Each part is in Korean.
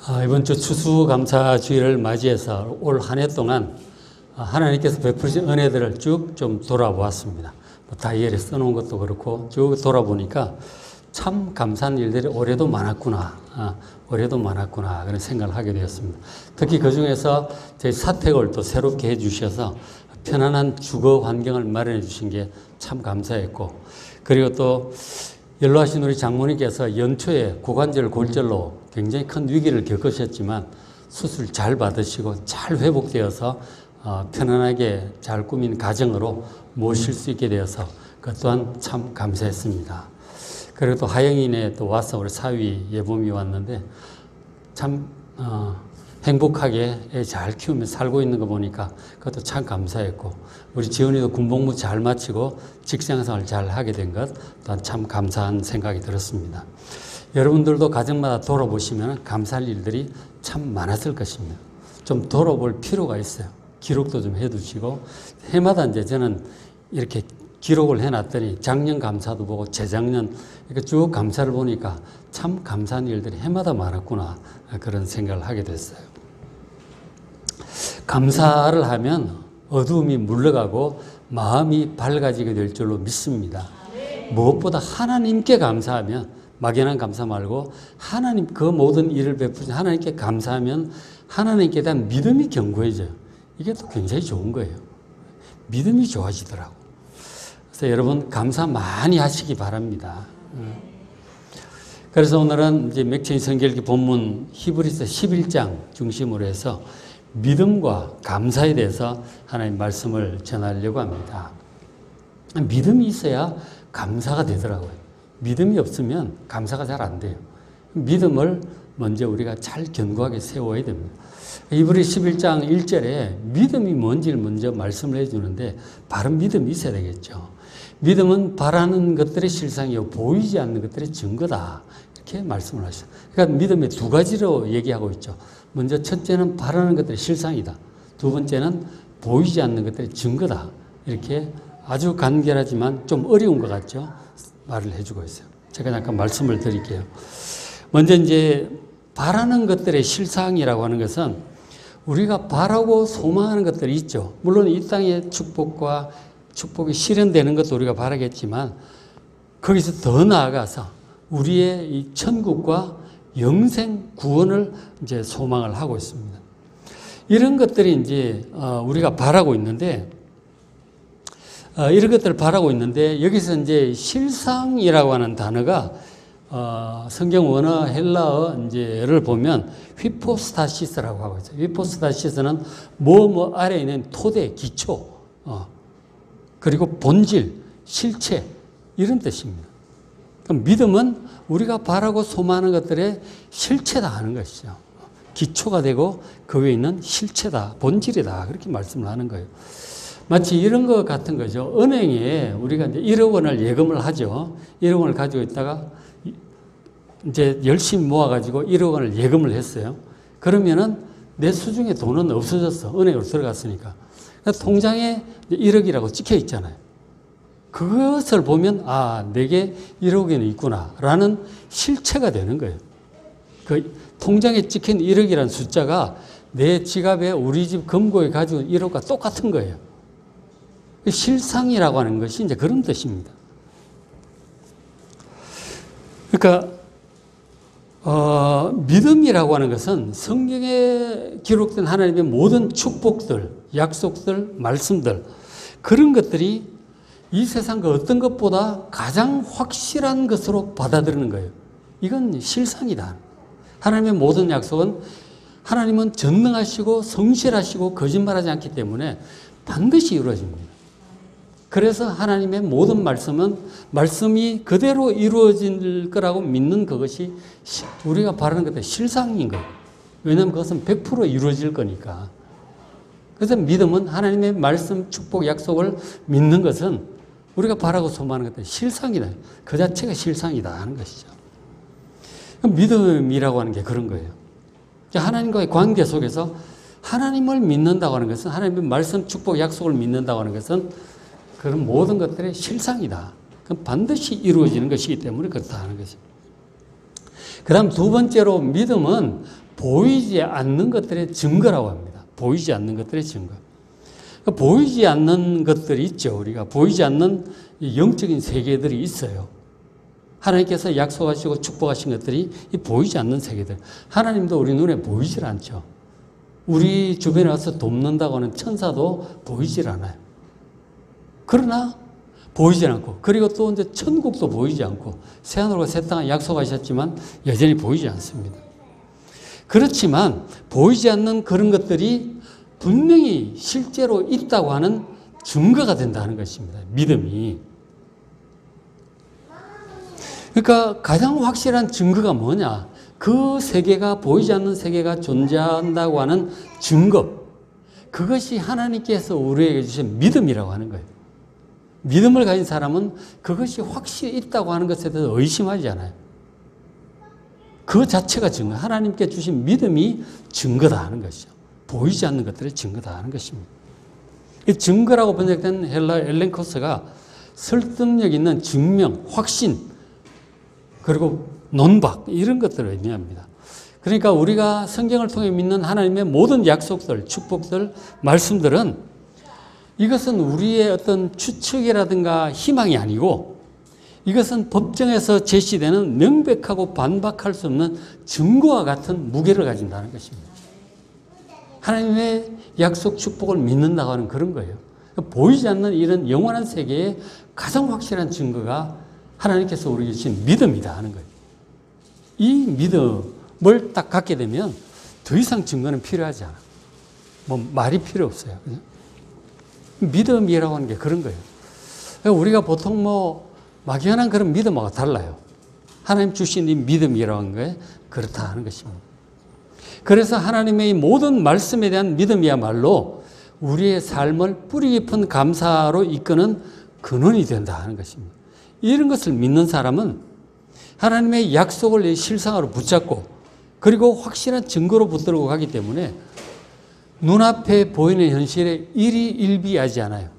이번 주 추수감사주일을 맞이해서 올 한 해 동안 하나님께서 베푸신 은혜들을 쭉 좀 돌아보았습니다. 다이어리에 써놓은 것도 그렇고 쭉 돌아보니까 참 감사한 일들이 올해도 많았구나. 올해도 많았구나. 그런 생각을 하게 되었습니다. 특히 그 중에서 저희 사택을 또 새롭게 해주셔서 편안한 주거 환경을 마련해 주신 게 참 감사했고, 그리고 또 연로하신 우리 장모님께서 연초에 고관절 골절로 굉장히 큰 위기를 겪으셨지만 수술 잘 받으시고 잘 회복되어서 편안하게 잘 꾸민 가정으로 모실 수 있게 되어서 그 또한 참 감사했습니다. 그리고 또 하영인에 또 와서 우리 사위 예봄이 왔는데 참 행복하게 애 잘 키우며 살고 있는 거 보니까 그것도 참 감사했고, 우리 지은이도 군복무 잘 마치고 직장생활 잘 하게 된 것 또한 참 감사한 생각이 들었습니다. 여러분들도 가정마다 돌아보시면 감사할 일들이 참 많았을 것입니다. 좀 돌아볼 필요가 있어요. 기록도 좀 해두시고, 해마다 이제 저는 이렇게 기록을 해놨더니 작년 감사도 보고 재작년 이렇게 쭉 감사를 보니까 참 감사한 일들이 해마다 많았구나, 그런 생각을 하게 됐어요. 감사를 하면 어두움이 물러가고 마음이 밝아지게 될 줄로 믿습니다. 무엇보다 하나님께 감사하면, 막연한 감사 말고 하나님 그 모든 일을 베푸신 하나님께 감사하면 하나님께 대한 믿음이 견고해져요. 이게 또 굉장히 좋은 거예요. 믿음이 좋아지더라고. 그래서 여러분 감사 많이 하시기 바랍니다. 그래서 오늘은 이제 맥체인 성결기 본문 히브리서 11장 중심으로 해서 믿음과 감사에 대해서 하나님 말씀을 전하려고 합니다. 믿음이 있어야 감사가 되더라고요. 믿음이 없으면 감사가 잘 안 돼요. 믿음을 먼저 우리가 잘 견고하게 세워야 됩니다. 히브리 11장 1절에 믿음이 뭔지를 먼저 말씀을 해주는데, 바른 믿음이 있어야 되겠죠. 믿음은 바라는 것들의 실상이요 보이지 않는 것들의 증거다, 이렇게 말씀을 하셨어요. 그러니까 믿음의 두 가지로 얘기하고 있죠. 먼저 첫째는 바라는 것들의 실상이다. 두 번째는 보이지 않는 것들의 증거다. 이렇게 아주 간결하지만 좀 어려운 것 같죠. 말을 해주고 있어요. 제가 잠깐 말씀을 드릴게요. 먼저 이제 바라는 것들의 실상이라고 하는 것은 우리가 바라고 소망하는 것들이 있죠. 물론 이 땅의 축복이 실현되는 것도 우리가 바라겠지만, 거기서 더 나아가서 우리의 이 천국과 영생 구원을 이제 소망을 하고 있습니다. 이런 것들이 이제 우리가 바라고 있는데, 이런 것들을 바라고 있는데, 여기서 이제 실상이라고 하는 단어가 성경 원어 헬라어 이제를 보면 휘포스타시스라고 하고 있어요. 휘포스타시스는 뭐 아래에 있는 토대, 기초, 그리고 본질, 실체, 이런 뜻입니다. 그럼 믿음은 우리가 바라고 소망하는 것들의 실체다 하는 것이죠. 기초가 되고 그 위에 있는 실체다, 본질이다, 그렇게 말씀을 하는 거예요. 마치 이런 것 같은 거죠. 은행에 우리가 이제 1억 원을 예금을 하죠. 1억 원을 가지고 있다가 이제 열심히 모아가지고 1억 원을 예금을 했어요. 그러면은 내 수중에 돈은 없어졌어. 은행으로 들어갔으니까. 그러니까 통장에 1억이라고 찍혀 있잖아요. 그것을 보면 내게 1억 원이 있구나 라는 실체가 되는 거예요. 그 통장에 찍힌 1억이라는 숫자가 내 지갑에 우리 집 금고에 가지고 1억과 똑같은 거예요. 실상이라고 하는 것이 이제 그런 뜻입니다. 그러니까 믿음이라고 하는 것은 성경에 기록된 하나님의 모든 축복들, 약속들, 말씀들, 그런 것들이 이 세상 그 어떤 것보다 가장 확실한 것으로 받아들이는 거예요. 이건 실상이다. 하나님의 모든 약속은, 하나님은 전능하시고 성실하시고 거짓말하지 않기 때문에 반드시 이루어집니다. 그래서 하나님의 모든 말씀은 말씀이 그대로 이루어질 거라고 믿는 그것이 우리가 바라는 것의 실상인 거예요. 왜냐하면 그것은 100% 이루어질 거니까. 그래서 믿음은 하나님의 말씀, 축복, 약속을 믿는 것은 우리가 바라고 소망하는 것들이 실상이다. 그 자체가 실상이다 하는 것이죠. 믿음이라고 하는 게 그런 거예요. 하나님과의 관계 속에서 하나님을 믿는다고 하는 것은, 하나님의 말씀, 축복, 약속을 믿는다고 하는 것은 그런 모든 것들의 실상이다. 그건 반드시 이루어지는 것이기 때문에 그렇다 하는 것입니다. 그 다음 두 번째로 믿음은 보이지 않는 것들의 증거라고 합니다. 보이지 않는 것들의 증거. 보이지 않는 것들이 있죠. 우리가 보이지 않는 영적인 세계들이 있어요. 하나님께서 약속하시고 축복하신 것들이 이 보이지 않는 세계들. 하나님도 우리 눈에 보이질 않죠. 우리 주변에 와서 돕는다고 하는 천사도 보이질 않아요. 그러나 보이질 않고, 그리고 또 이제 천국도 보이지 않고, 새하늘과 새 땅을 약속하셨지만 여전히 보이지 않습니다. 그렇지만 보이지 않는 그런 것들이 분명히 실제로 있다고 하는 증거가 된다는 것입니다. 믿음이. 그러니까 가장 확실한 증거가 뭐냐? 그 세계가, 보이지 않는 세계가 존재한다고 하는 증거. 그것이 하나님께서 우리에게 주신 믿음이라고 하는 거예요. 믿음을 가진 사람은 그것이 확실히 있다고 하는 것에 대해서 의심하지 않아요. 그 자체가 증거. 하나님께 주신 믿음이 증거다 하는 것이죠. 보이지 않는 것들의 증거다 하는 것입니다. 이 증거라고 번역된 헬라 엘렌코스가 설득력 있는 증명, 확신, 그리고 논박 이런 것들을 의미합니다. 그러니까 우리가 성경을 통해 믿는 하나님의 모든 약속들, 축복들, 말씀들은 이것은 우리의 어떤 추측이라든가 희망이 아니고 이것은 법정에서 제시되는 명백하고 반박할 수 없는 증거와 같은 무게를 가진다는 것입니다. 하나님의 약속 축복을 믿는다고 하는 그런 거예요. 보이지 않는 이런 영원한 세계의 가장 확실한 증거가 하나님께서 우리에게 주신 믿음이다 하는 거예요. 이 믿음을 딱 갖게 되면 더 이상 증거는 필요하지 않아. 뭐 말이 필요 없어요. 그죠? 믿음이라고 하는 게 그런 거예요. 우리가 보통 뭐 막연한 그런 믿음하고 달라요. 하나님 주신 이 믿음이라고 하는 게 그렇다 하는 것입니다. 그래서 하나님의 모든 말씀에 대한 믿음이야말로 우리의 삶을 뿌리 깊은 감사로 이끄는 근원이 된다 하는 것입니다. 이런 것을 믿는 사람은 하나님의 약속을 실상으로 붙잡고 그리고 확실한 증거로 붙들고 가기 때문에 눈앞에 보이는 현실에 일희일비하지 않아요.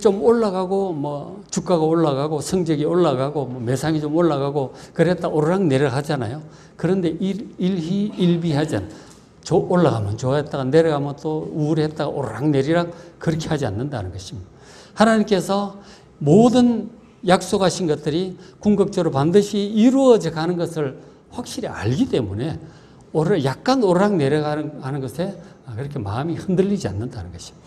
좀 올라가고 뭐 주가가 올라가고 성적이 올라가고 뭐 매상이 좀 올라가고 그랬다 오르락 내리락 하잖아요. 그런데 일희일비하지 않아요. 올라가면 좋아했다가 내려가면 또 우울했다가 오르락 내리락 그렇게 하지 않는다는 것입니다. 하나님께서 모든 약속하신 것들이 궁극적으로 반드시 이루어져 가는 것을 확실히 알기 때문에 약간 오르락 내려가는 것에 그렇게 마음이 흔들리지 않는다는 것입니다.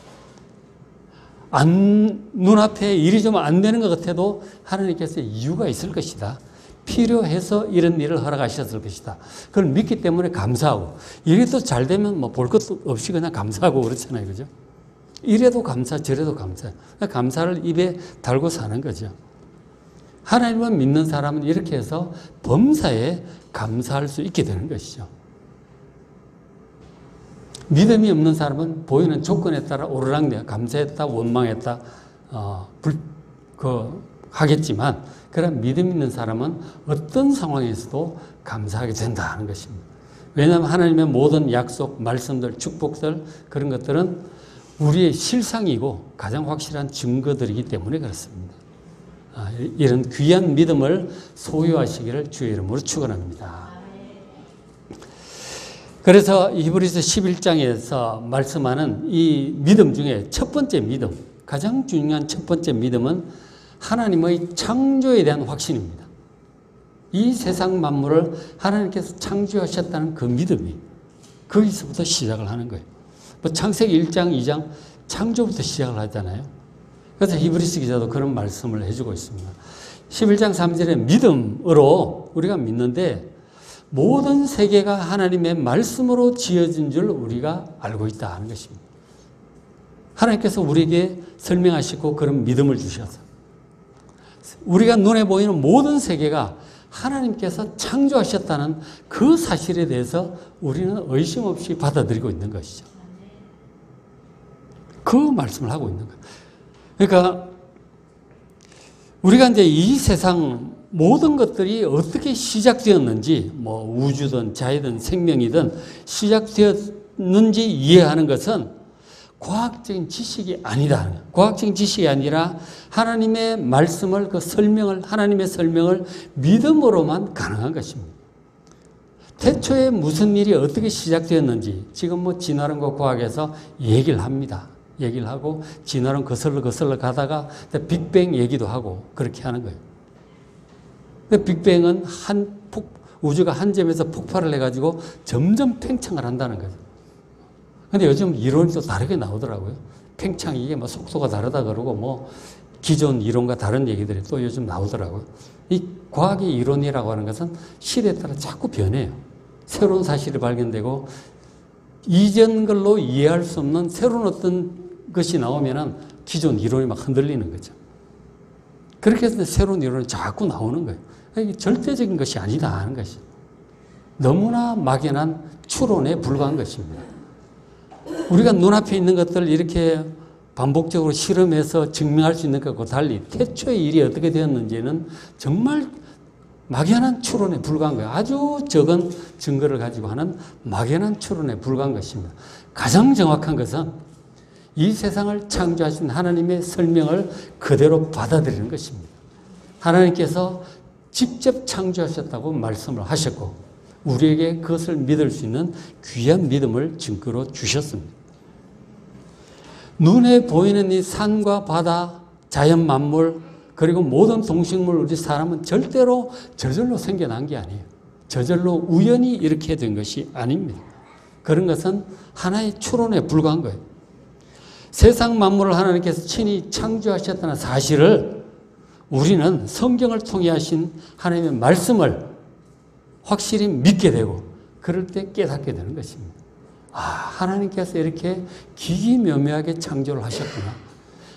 눈앞에 일이 좀 안 되는 것 같아도 하나님께서 이유가 있을 것이다. 필요해서 이런 일을 허락하셨을 것이다. 그걸 믿기 때문에 감사하고, 이래도 잘 되면 뭐 볼 것도 없이 그냥 감사하고 그렇잖아요. 그죠? 이래도 감사, 저래도 감사. 감사를 입에 달고 사는 거죠. 하나님을 믿는 사람은 이렇게 해서 범사에 감사할 수 있게 되는 것이죠. 믿음이 없는 사람은 보이는 조건에 따라 오르락내리락 감사했다, 원망했다, 하겠지만, 그런 믿음 있는 사람은 어떤 상황에서도 감사하게 된다 하는 것입니다. 왜냐하면 하나님의 모든 약속, 말씀들, 축복들, 그런 것들은 우리의 실상이고 가장 확실한 증거들이기 때문에 그렇습니다. 이런 귀한 믿음을 소유하시기를 주의 이름으로 축원합니다. 그래서 히브리서 11장에서 말씀하는 이 믿음 중에 첫 번째 믿음, 가장 중요한 첫 번째 믿음은 하나님의 창조에 대한 확신입니다. 이 세상 만물을 하나님께서 창조하셨다는 그 믿음이 거기서부터 시작을 하는 거예요. 창세기 1장, 2장 창조부터 시작을 하잖아요. 그래서 히브리서 기자도 그런 말씀을 해주고 있습니다. 11장 3절에 믿음으로 우리가 믿는데 모든 세계가 하나님의 말씀으로 지어진 줄 우리가 알고 있다 하는 것입니다. 하나님께서 우리에게 설명하시고 그런 믿음을 주셔서 우리가 눈에 보이는 모든 세계가 하나님께서 창조하셨다는 그 사실에 대해서 우리는 의심 없이 받아들이고 있는 것이죠. 그 말씀을 하고 있는 거예요. 그러니까 우리가 이제 이 세상 모든 것들이 어떻게 시작되었는지, 뭐 우주든 자이든 생명이든 시작되었는지 이해하는 것은 과학적인 지식이 아니다. 과학적인 지식이 아니라 하나님의 말씀을, 그 설명을, 하나님의 설명을 믿음으로만 가능한 것입니다. 태초에 무슨 일이 어떻게 시작되었는지 지금 뭐 진화론과 과학에서 얘기를 합니다. 얘기를 하고 진화론 거슬러 가다가 빅뱅 얘기도 하고 그렇게 하는 거예요. 근데 빅뱅은 우주가 한 점에서 폭발을 해가지고 점점 팽창을 한다는 거죠. 근데 요즘 이론이 또 다르게 나오더라고요. 팽창이 이게 뭐 속도가 다르다 그러고 뭐 기존 이론과 다른 얘기들이 또 요즘 나오더라고요. 이 과학의 이론이라고 하는 것은 시대에 따라 자꾸 변해요. 새로운 사실이 발견되고 이전 걸로 이해할 수 없는 새로운 어떤 것이 나오면은 기존 이론이 막 흔들리는 거죠. 그렇게 해서 새로운 이론이 자꾸 나오는 거예요. 이게 절대적인 것이 아니다 하는 것이 너무나 막연한 추론에 불과한 것입니다. 우리가 눈앞에 있는 것들을 이렇게 반복적으로 실험해서 증명할 수 있는 것과 달리 태초의 일이 어떻게 되었는지는 정말 막연한 추론에 불과한 거예요. 아주 적은 증거를 가지고 하는 막연한 추론에 불과한 것입니다. 가장 정확한 것은 이 세상을 창조하신 하나님의 설명을 그대로 받아들이는 것입니다. 하나님께서 직접 창조하셨다고 말씀을 하셨고 우리에게 그것을 믿을 수 있는 귀한 믿음을 증거로 주셨습니다. 눈에 보이는 이 산과 바다, 자연 만물, 그리고 모든 동식물, 우리 사람은 절대로 저절로 생겨난 게 아니에요. 저절로 우연히 이렇게 된 것이 아닙니다. 그런 것은 하나의 추론에 불과한 거예요. 세상 만물을 하나님께서 친히 창조하셨다는 사실을 우리는 성경을 통해 하신 하나님의 말씀을 확실히 믿게 되고 그럴 때 깨닫게 되는 것입니다. 아, 하나님께서 이렇게 기기묘묘하게 창조를 하셨구나.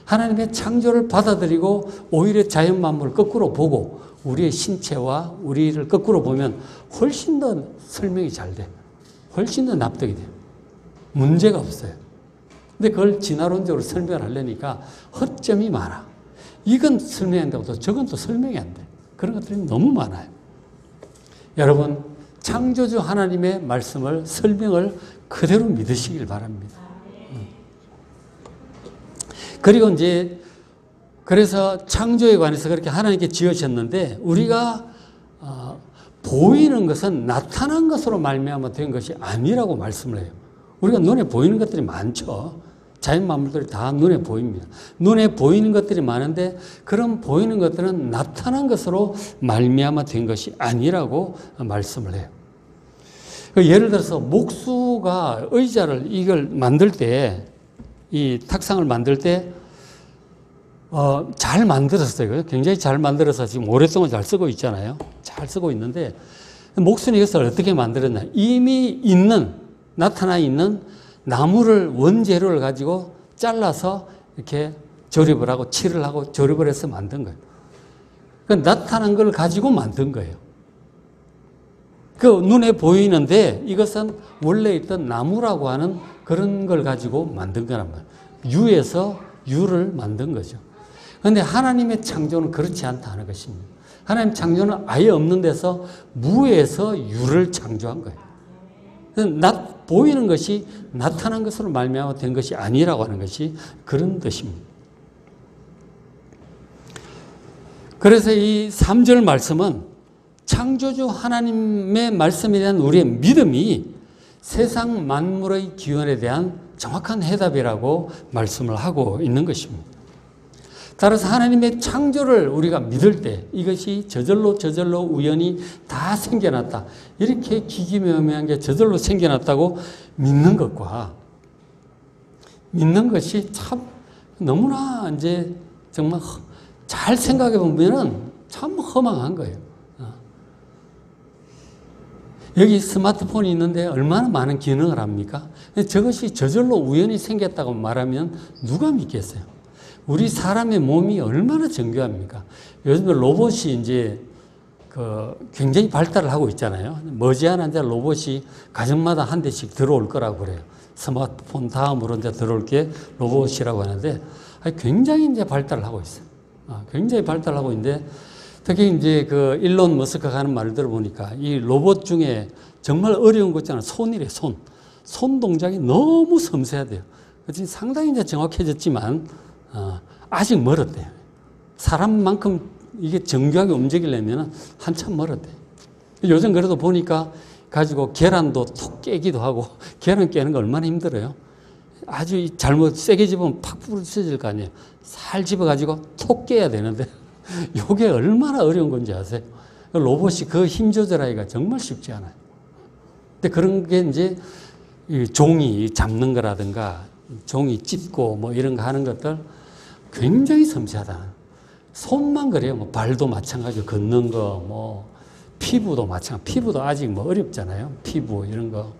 하나님의 창조를 받아들이고 오히려 자연 만물을 거꾸로 보고 우리의 신체와 우리를 거꾸로 보면 훨씬 더 설명이 잘 돼. 훨씬 더 납득이 돼요. 문제가 없어요. 근데 그걸 진화론적으로 설명을 하려니까 허점이 많아. 이건 설명한다고 또 저건 또 설명이 안 돼. 그런 것들이 너무 많아요. 여러분, 창조주 하나님의 말씀을 설명을 그대로 믿으시길 바랍니다. 그리고 이제 그래서 창조에 관해서 그렇게 하나님께 지으셨는데 우리가 보이는 것은 나타난 것으로 말미암아 된 것이 아니라고 말씀을 해요. 우리가 눈에 보이는 것들이 많죠. 자연 만물들이 다 눈에 보입니다. 눈에 보이는 것들이 많은데 그런 보이는 것들은 나타난 것으로 말미암아 된 것이 아니라고 말씀을 해요. 예를 들어서 목수가 의자를 이걸 만들 때 이 탁상을 만들 때 잘 만들었어요. 굉장히 잘 만들어서 지금 오랫동안 잘 쓰고 있잖아요. 잘 쓰고 있는데 목수는 이것을 어떻게 만들었냐. 이미 나타나 있는 나무를 원재료를 가지고 잘라서 이렇게 조립을 하고 칠을 하고 조립을 해서 만든 거예요. 그 나타난 걸 가지고 만든 거예요. 그 눈에 보이는데 이것은 원래 있던 나무라고 하는 그런 걸 가지고 만든 거란 말이에요. 유에서 유를 만든 거죠. 그런데 하나님의 창조는 그렇지 않다는 것입니다. 하나님 창조는 아예 없는 데서 무에서 유를 창조한 거예요. 보이는 것이 나타난 것으로 말미암아 된 것이 아니라고 하는 것이 그런 뜻입니다. 그래서 이 3절 말씀은 창조주 하나님의 말씀에 대한 우리의 믿음이 세상 만물의 기원에 대한 정확한 해답이라고 말씀을 하고 있는 것입니다. 따라서 하나님의 창조를 우리가 믿을 때 이것이 저절로 우연히 다 생겨났다. 이렇게 기기묘묘한 게 저절로 생겨났다고 믿는 것과 믿는 것이 참 너무나 이제 정말 잘 생각해 보면은 참 허망한 거예요. 여기 스마트폰이 있는데 얼마나 많은 기능을 합니까? 저것이 저절로 우연히 생겼다고 말하면 누가 믿겠어요? 우리 사람의 몸이 얼마나 정교합니까? 요즘 로봇이 이제 굉장히 발달을 하고 있잖아요. 머지않아 이제 로봇이 가정마다 한 대씩 들어올 거라고 그래요. 스마트폰 다음으로 이제 들어올 게 로봇이라고 하는데 굉장히 이제 발달을 하고 있어요. 굉장히 발달하고 있는데 특히 이제 그 일론 머스크가 하는 말을 들어보니까 이 로봇 중에 정말 어려운 것 있잖아요. 손이래, 손. 손 동작이 너무 섬세해야 돼요. 지금 상당히 이제 정확해졌지만 아직 멀었대요. 사람만큼 이게 정교하게 움직이려면 한참 멀었대요. 요즘 그래도 보니까 가지고 계란도 톡 깨기도 하고 계란 깨는 거 얼마나 힘들어요. 아주 잘못 세게 집으면 팍 부러질 거 아니에요. 살 집어가지고 톡 깨야 되는데 이게 얼마나 어려운 건지 아세요? 로봇이 그 힘 조절하기가 정말 쉽지 않아요. 근데 그런 게 이제 종이 잡는 거라든가 종이 찢고 뭐 이런 거 하는 것들 굉장히 섬세하다. 손만 그래요. 뭐 발도 마찬가지로 걷는 거, 뭐 피부도 마찬가지. 피부도 아직 뭐 어렵잖아요. 피부 이런 거.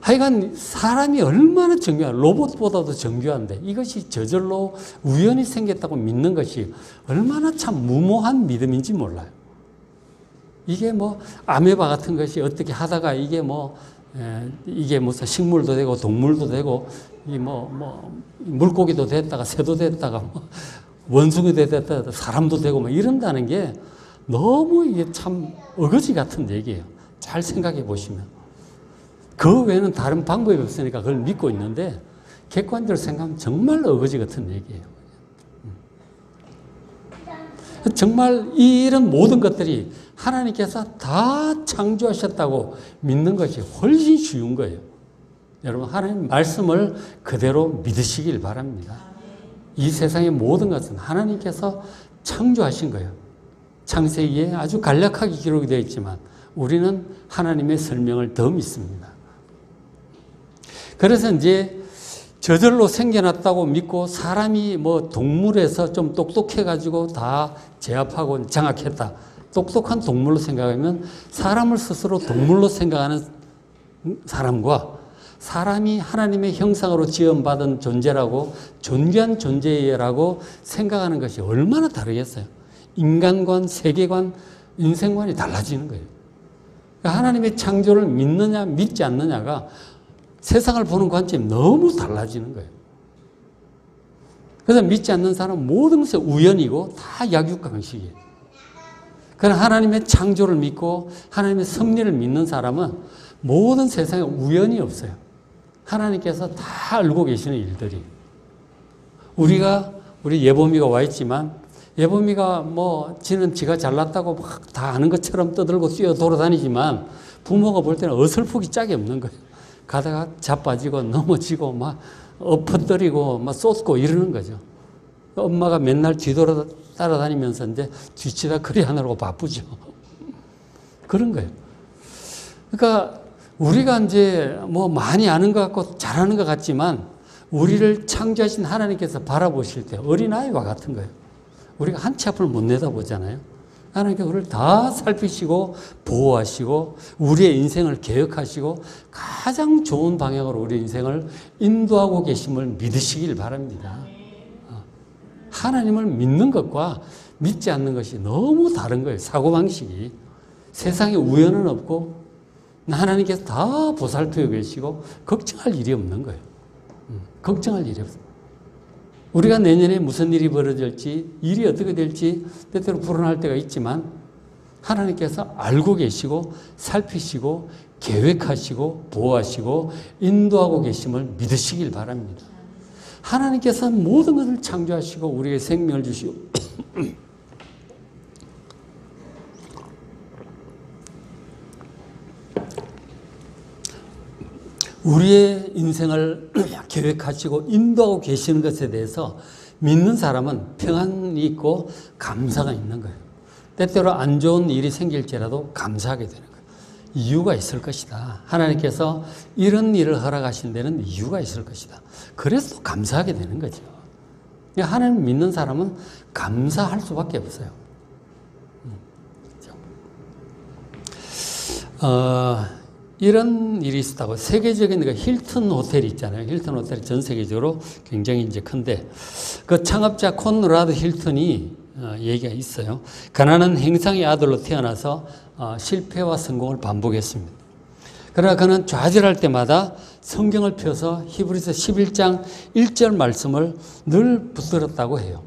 하여간 사람이 얼마나 정교한, 로봇보다도 정교한데 이것이 저절로 우연히 생겼다고 믿는 것이 얼마나 참 무모한 믿음인지 몰라요. 이게 뭐 아메바 같은 것이 어떻게 하다가 이게 무슨 식물도 되고 동물도 되고 물고기도 됐다가 새도 됐다가 원숭이도 됐다가 사람도 되고 뭐 이런다는 게 너무 이게 참 어거지 같은 얘기예요. 잘 생각해 보시면. 그 외에는 다른 방법이 없으니까 그걸 믿고 있는데 객관적으로 생각하면 정말 어거지 같은 얘기예요. 정말 이런 모든 것들이 하나님께서 다 창조하셨다고 믿는 것이 훨씬 쉬운 거예요. 여러분 하나님 말씀을 그대로 믿으시길 바랍니다. 이 세상의 모든 것은 하나님께서 창조하신 거예요. 창세기에 아주 간략하게 기록이 되어 있지만 우리는 하나님의 설명을 더 믿습니다. 그래서 이제 저절로 생겨났다고 믿고 사람이 뭐 동물에서 좀 똑똑해가지고 다 제압하고 장악했다. 똑똑한 동물로 생각하면 사람을 스스로 동물로 생각하는 사람과 사람이 하나님의 형상으로 지음받은 존재라고 존귀한 존재라고 생각하는 것이 얼마나 다르겠어요. 인간관, 세계관, 인생관이 달라지는 거예요. 그러니까 하나님의 창조를 믿느냐 믿지 않느냐가 세상을 보는 관점이 너무 달라지는 거예요. 그래서 믿지 않는 사람은 모든 것이 우연이고 다 약육강식이에요. 그러나 하나님의 창조를 믿고 하나님의 섭리를 믿는 사람은 모든 세상에 우연이 없어요. 하나님께서 다 알고 계시는 일들이. 우리 예보미가 와 있지만 예보미가 지는 지가 잘났다고 막 다 아는 것처럼 떠들고 뛰어 돌아다니지만 부모가 볼 때는 어설프기 짝이 없는 거예요. 가다가 자빠지고 넘어지고 막 엎어뜨리고 막 쏟고 이러는 거죠. 엄마가 맨날 뒤돌아 따라다니면서 이제 뒤치다 그리 하느라고 바쁘죠. 그런 거예요. 그러니까 우리가 이제 많이 아는 것 같고 잘하는 것 같지만 우리를 창조하신 하나님께서 바라보실 때 어린아이와 같은 거예요. 우리가 한 치 앞을 못 내다보잖아요. 하나님께서 우리를 다 살피시고 보호하시고 우리의 인생을 계획하시고 가장 좋은 방향으로 우리 인생을 인도하고 계심을 믿으시길 바랍니다. 하나님을 믿는 것과 믿지 않는 것이 너무 다른 거예요. 사고방식이. 세상에 우연은 없고 하나님께서 다 보살피고 계시고 걱정할 일이 없는 거예요. 걱정할 일이 없어요. 우리가 내년에 무슨 일이 벌어질지, 일이 어떻게 될지 때때로 불안할 때가 있지만 하나님께서 알고 계시고 살피시고 계획하시고 보호하시고 인도하고 계심을 믿으시길 바랍니다. 하나님께서는 모든 것을 창조하시고 우리에게 생명을 주시고 우리의 인생을 계획하시고 인도하고 계시는 것에 대해서 믿는 사람은 평안이 있고 감사가 있는 거예요. 때때로 안 좋은 일이 생길지라도 감사하게 되는 거예요. 이유가 있을 것이다. 하나님께서 이런 일을 허락하신 데는 이유가 있을 것이다. 그래서 감사하게 되는 거죠. 하나님 믿는 사람은 감사할 수밖에 없어요. 이런 일이 있었다고 세계적인 힐튼 호텔이 있잖아요. 힐튼 호텔이 전 세계적으로 굉장히 이제 큰데 그 창업자 콘라드 힐튼이 얘기가 있어요. 가난한 행상의 아들로 태어나서 실패와 성공을 반복했습니다. 그러나 그는 좌절할 때마다 성경을 펴서 히브리서 11장 1절 말씀을 늘 붙들었다고 해요.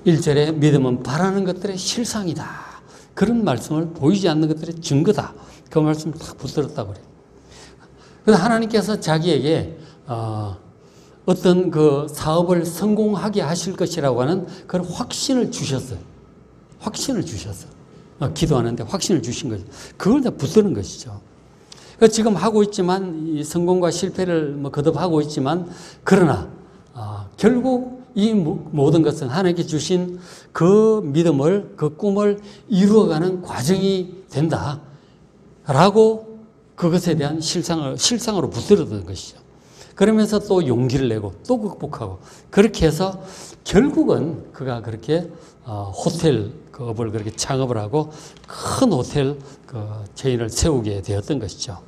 1절에 믿음은 바라는 것들의 실상이다. 그런 말씀을 보이지 않는 것들의 증거다. 그 말씀을 딱 붙들었다고 그래요. 그래서 하나님께서 자기에게 어떤 그 사업을 성공하게 하실 것이라고 하는 그런 확신을 주셨어요. 확신을 주셨어요. 기도하는데 확신을 주신 거죠. 그걸 다 붙드는 것이죠. 지금 하고 있지만 이 성공과 실패를 거듭하고 있지만 그러나 결국 이 모든 것은 하나님께 주신 그 믿음을 그 꿈을 이루어가는 과정이 된다라고 그것에 대한 실상으로 붙들었던 것이죠. 그러면서 또 용기를 내고 또 극복하고 그렇게 해서 결국은 그가 그렇게 호텔업을 그렇게 창업을 하고 큰 호텔 체인을 세우게 되었던 것이죠.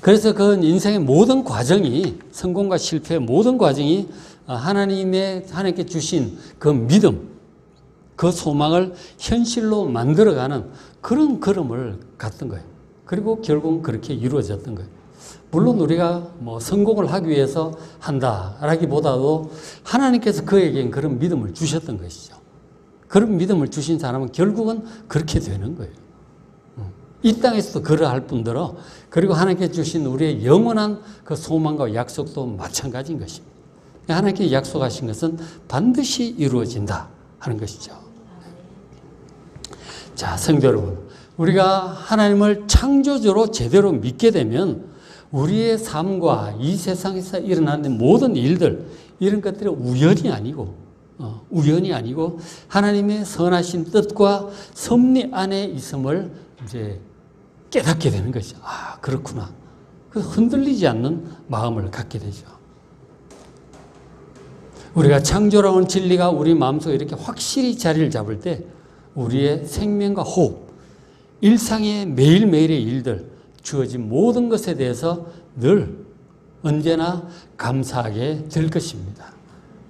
그래서 그 인생의 모든 과정이 성공과 실패의 모든 과정이 하나님께 주신 그 믿음, 그 소망을 현실로 만들어가는 그런 걸음을 갔던 거예요. 그리고 결국은 그렇게 이루어졌던 거예요. 물론 우리가 성공을 하기 위해서 한다라기보다도 하나님께서 그에겐 그런 믿음을 주셨던 것이죠. 그런 믿음을 주신 사람은 결국은 그렇게 되는 거예요. 이 땅에서도 그러할 뿐더러 그리고 하나님께 주신 우리의 영원한 그 소망과 약속도 마찬가지인 것입니다. 하나님께 약속하신 것은 반드시 이루어진다 하는 것이죠. 자, 성도 여러분, 우리가 하나님을 창조주로 제대로 믿게 되면 우리의 삶과 이 세상에서 일어나는 모든 일들, 이런 것들이 우연이 아니고 하나님의 선하신 뜻과 섭리 안에 있음을 이제 깨닫게 되는 것이죠. 그렇구나. 흔들리지 않는 마음을 갖게 되죠. 우리가 창조라는 진리가 우리 마음속에 이렇게 확실히 자리를 잡을 때 우리의 생명과 호흡, 일상의 매일매일의 일들, 주어진 모든 것에 대해서 늘 언제나 감사하게 될 것입니다.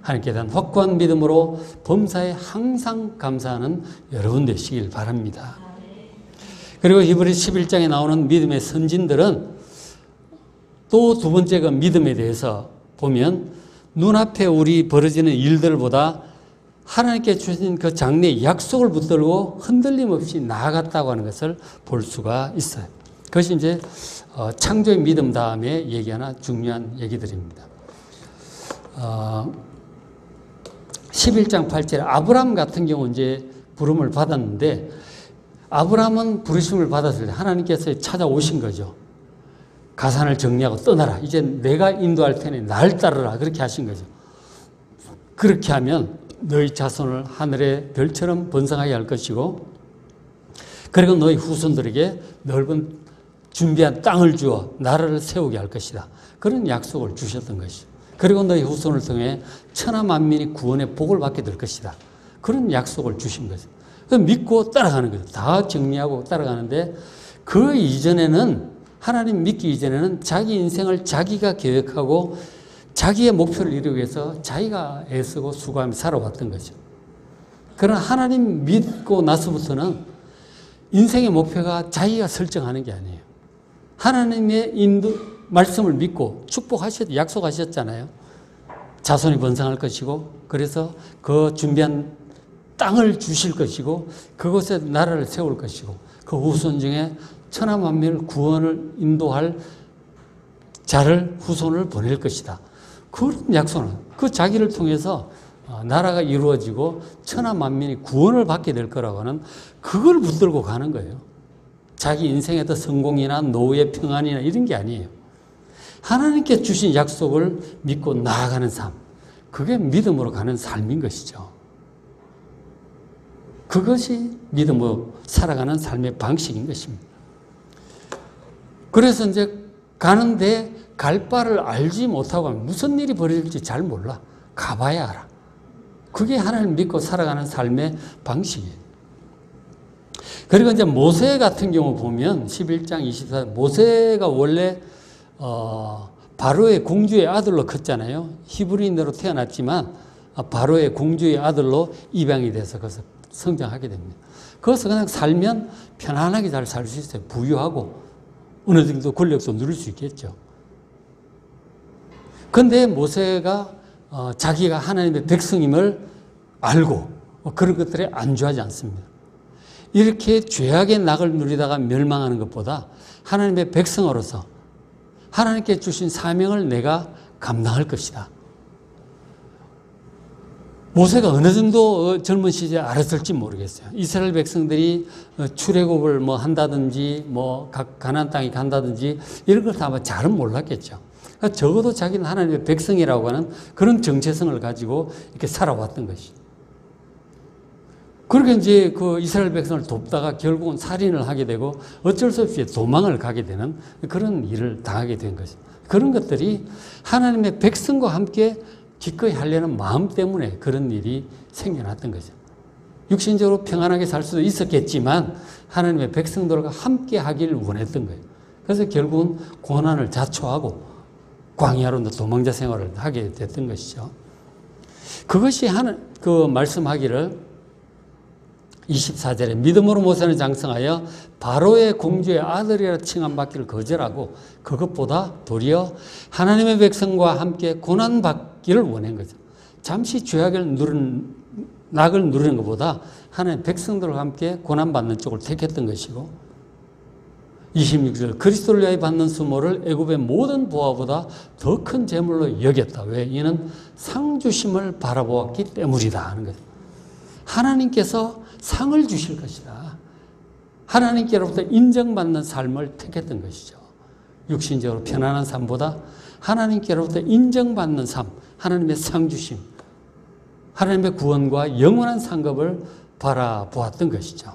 하나님께 대한 확고한 믿음으로 범사에 항상 감사하는 여러분 되시길 바랍니다. 그리고 히브리서 11장에 나오는 믿음의 선진들은 또 두 번째 그 믿음에 대해서 보면 눈앞에 우리 벌어지는 일들보다 하나님께 주신 그 장래의 약속을 붙들고 흔들림 없이 나아갔다고 하는 것을 볼 수가 있어요. 그것이 이제 창조의 믿음 다음에 얘기하는 중요한 얘기들입니다. 11장 8절에 아브라함 같은 경우 이제 부름을 받았는데 아브라함은 부르심을 받았을 때 하나님께서 찾아오신 거죠. 가산을 정리하고 떠나라. 이제 내가 인도할 테니 날 따르라. 그렇게 하신 거죠. 그렇게 하면 너희 자손을 하늘의 별처럼 번성하게 할 것이고 그리고 너희 후손들에게 넓은 준비한 땅을 주어 나라를 세우게 할 것이다. 그런 약속을 주셨던 것이죠. 그리고 너희 후손을 통해 천하 만민이 구원의 복을 받게 될 것이다. 그런 약속을 주신 거죠. 믿고 따라가는 거죠. 다 정리하고 따라가는데 그 이전에는 하나님 믿기 이전에는 자기 인생을 자기가 계획하고 자기의 목표를 이루기 위해서 자기가 애쓰고 수고하며 살아왔던 거죠. 그러나 하나님 믿고 나서부터는 인생의 목표가 자기가 설정하는 게 아니에요. 하나님의 말씀을 믿고 약속하셨잖아요. 자손이 번성할 것이고 그래서 그 준비한 땅을 주실 것이고 그곳에 나라를 세울 것이고 그 후손 중에 천하 만민을 구원을 인도할 자를 후손을 보낼 것이다. 그런 약속은 그 자기를 통해서 나라가 이루어지고 천하 만민이 구원을 받게 될 거라고 하는 그걸 붙들고 가는 거예요. 자기 인생의 성공이나 노후의 평안이나 이런 게 아니에요. 하나님께 주신 약속을 믿고 나아가는 삶, 그게 믿음으로 가는 삶인 것이죠. 그것이 믿음으로 살아가는 삶의 방식인 것입니다. 그래서 이제 가는데 갈 바를 알지 못하고 하면 무슨 일이 벌어질지 잘 몰라. 가봐야 알아. 그게 하나님을 믿고 살아가는 삶의 방식이에요. 그리고 이제 모세 같은 경우 보면 11장 24절 모세가 원래 바로의 공주의 아들로 컸잖아요. 히브리인으로 태어났지만 바로의 공주의 아들로 입양이 돼서 거기서 성장하게 됩니다. 거기서 그냥 살면 편안하게 잘 살 수 있어요. 부유하고 어느 정도 권력도 누릴 수 있겠죠. 그런데 모세가 자기가 하나님의 백성임을 알고 그런 것들에 안주하지 않습니다. 이렇게 죄악의 낙을 누리다가 멸망하는 것보다 하나님의 백성으로서 하나님께 주신 사명을 내가 감당할 것이다. 모세가 어느 정도 젊은 시절에 알았을지 모르겠어요. 이스라엘 백성들이 출애굽을 뭐 한다든지 뭐 가나안 땅에 간다든지 이런 걸 다 잘은 몰랐겠죠. 그러니까 적어도 자기는 하나님의 백성이라고 하는 그런 정체성을 가지고 이렇게 살아왔던 것이. 그렇게 이제 그 이스라엘 백성을 돕다가 결국은 살인을 하게 되고 어쩔 수 없이 도망을 가게 되는 그런 일을 당하게 된 거죠. 그런 것들이 하나님의 백성과 함께 기꺼이 하려는 마음 때문에 그런 일이 생겨났던 거죠. 육신적으로 평안하게 살 수도 있었겠지만 하나님의 백성들과 함께 하기를 원했던 거예요. 그래서 결국은 고난을 자초하고 광야로 도망자 생활을 하게 됐던 것이죠. 그것이 그 말씀하기를 24절에 믿음으로 모세는 장성하여 바로의 공주의 아들이라 칭함받기를 거절하고 그것보다 도리어 하나님의 백성과 함께 고난받기를 원한 거죠. 잠시 죄악을 낙을 누리는 것보다 하나님의 백성들과 함께 고난받는 쪽을 택했던 것이고 26절 그리스도를 위하여 받는 수모를 애굽의 모든 보화보다 더 큰 재물로 여겼다. 왜? 이는 상 주심을 바라보았기 때문이다 하는 거죠. 하나님께서 상을 주실 것이다. 하나님께로부터 인정받는 삶을 택했던 것이죠. 육신적으로 편안한 삶보다 하나님께로부터 인정받는 삶, 하나님의 상 주심, 하나님의 구원과 영원한 상급을 바라보았던 것이죠.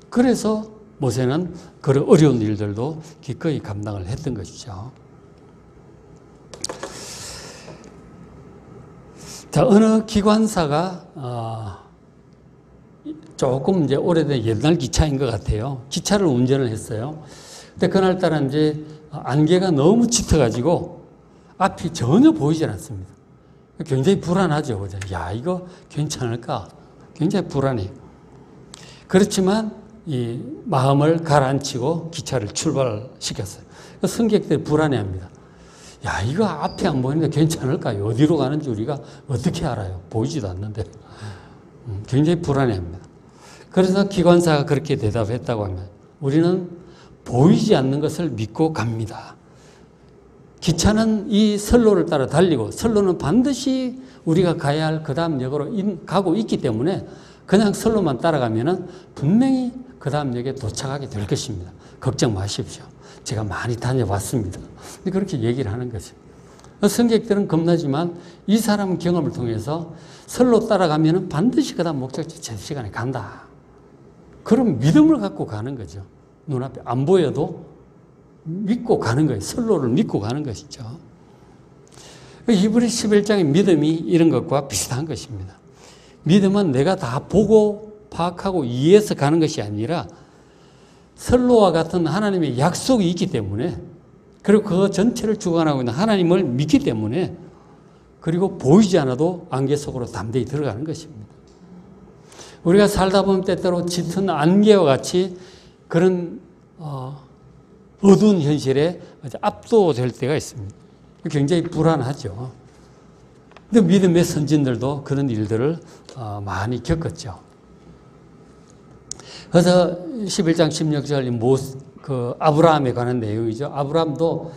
그래서 모세는 그런 어려운 일들도 기꺼이 감당을 했던 것이죠. 자, 어느 기관사가 조금 이제 오래된 옛날 기차인 것 같아요. 기차를 운전을 했어요. 근데 그날따라 이제 안개가 너무 짙어가지고 앞이 전혀 보이질 않습니다. 굉장히 불안하죠. 야, 이거 괜찮을까? 굉장히 불안해요. 그렇지만 이 마음을 가라앉히고 기차를 출발시켰어요. 승객들이 불안해합니다. 야, 이거 앞이 안 보이는데 괜찮을까요? 어디로 가는지 우리가 어떻게 알아요? 보이지도 않는데. 굉장히 불안해합니다. 그래서 기관사가 그렇게 대답했다고 하면 우리는 보이지 않는 것을 믿고 갑니다. 기차는 이 선로를 따라 달리고 선로는 반드시 우리가 가야 할 그 다음 역으로 가고 있기 때문에 그냥 선로만 따라가면 분명히 그 다음 역에 도착하게 될 것입니다. 걱정 마십시오. 제가 많이 다녀봤습니다. 그렇게 얘기를 하는 거죠. 승객들은 겁나지만 이 사람 경험을 통해서 선로 따라가면 반드시 그 다음 목적지 제 시간에 간다. 그런 믿음을 갖고 가는 거죠. 눈앞에 안 보여도 믿고 가는 거예요. 선로를 믿고 가는 것이죠. 히브리 11장의 믿음이 이런 것과 비슷한 것입니다. 믿음은 내가 다 보고 파악하고 이해해서 가는 것이 아니라 선로와 같은 하나님의 약속이 있기 때문에 그리고 그 전체를 주관하고 있는 하나님을 믿기 때문에 그리고 보이지 않아도 안개 속으로 담대히 들어가는 것입니다. 우리가 살다 보면 때때로 짙은 안개와 같이 그런 어두운 현실에 압도될 때가 있습니다. 굉장히 불안하죠. 근데 믿음의 선진들도 그런 일들을 많이 겪었죠. 그래서 11장 16절 그 아브라함에 관한 내용이죠. 아브라함도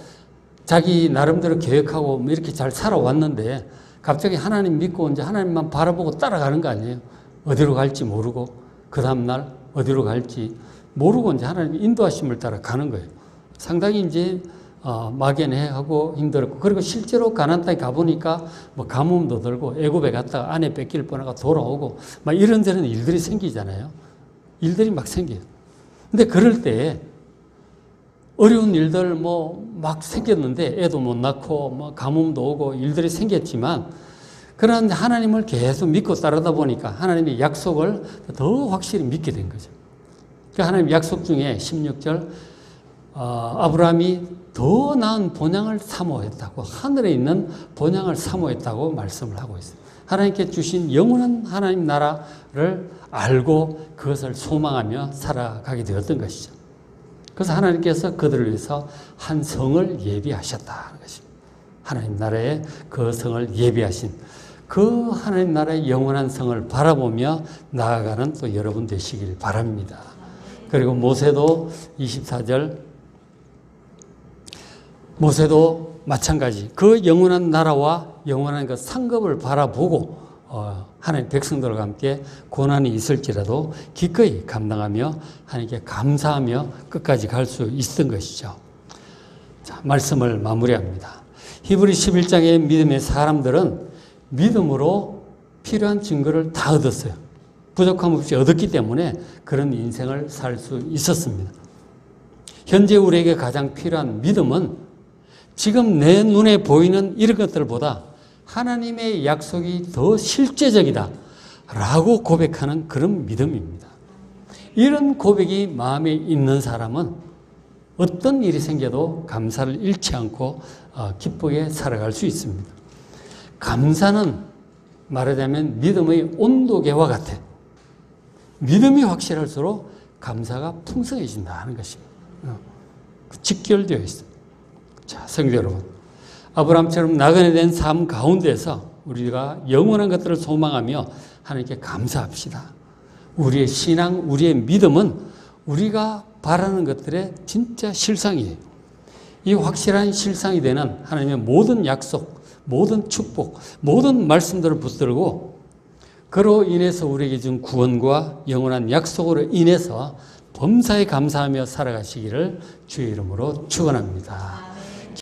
자기 나름대로 계획하고 이렇게 잘 살아왔는데 갑자기 하나님 믿고 이제 하나님만 바라보고 따라가는 거 아니에요. 어디로 갈지 모르고 그 다음날 어디로 갈지 모르고 이제 하나님의 인도하심을 따라 가는 거예요. 상당히 이제 막연해하고 힘들었고 그리고 실제로 가나안 땅에 가보니까 뭐 가뭄도 들고 애굽에 갔다가 아내 뺏길 뻔하고 돌아오고 막 이런저런 일들이 생기잖아요. 일들이 막 생겨요. 근데 그럴 때 어려운 일들 뭐 막 생겼는데 애도 못 낳고 뭐 가뭄도 오고 일들이 생겼지만 그런 하나님을 계속 믿고 따르다 보니까 하나님의 약속을 더 확실히 믿게 된 거죠. 그 하나님 약속 중에 16절 아브라함이 더 나은 본향을 사모했다고 하늘에 있는 본향을 사모했다고 말씀을 하고 있어요. 하나님께 주신 영원한 하나님 나라를 알고 그것을 소망하며 살아가게 되었던 것이죠. 그래서 하나님께서 그들을 위해서 한 성을 예비하셨다는 것입니다. 하나님 나라의 그 성을 예비하신 그 하나님 나라의 영원한 성을 바라보며 나아가는 또 여러분 되시길 바랍니다. 그리고 모세도 24절 모세도 마찬가지 그 영원한 나라와 영원한 그 상급을 바라보고 하나님 백성들과 함께 고난이 있을지라도 기꺼이 감당하며 하나님께 감사하며 끝까지 갈 수 있었던 것이죠. 자, 말씀을 마무리합니다. 히브리 11장의 믿음의 사람들은 믿음으로 필요한 증거를 다 얻었어요. 부족함 없이 얻었기 때문에 그런 인생을 살 수 있었습니다. 현재 우리에게 가장 필요한 믿음은 지금 내 눈에 보이는 이런 것들보다 하나님의 약속이 더 실제적이다 라고 고백하는 그런 믿음입니다. 이런 고백이 마음에 있는 사람은 어떤 일이 생겨도 감사를 잃지 않고 기쁘게 살아갈 수 있습니다. 감사는 말하자면 믿음의 온도계와 같아. 믿음이 확실할수록 감사가 풍성해진다 하는 것입니다. 직결되어 있습니다. 자, 성도 여러분, 아브라함처럼 나그네 된 삶 가운데서 우리가 영원한 것들을 소망하며 하나님께 감사합시다. 우리의 신앙, 우리의 믿음은 우리가 바라는 것들의 진짜 실상이에요. 이 확실한 실상이 되는 하나님의 모든 약속, 모든 축복, 모든 말씀들을 붙들고 그로 인해서 우리에게 준 구원과 영원한 약속으로 인해서 범사에 감사하며 살아가시기를 주의 이름으로 축원합니다.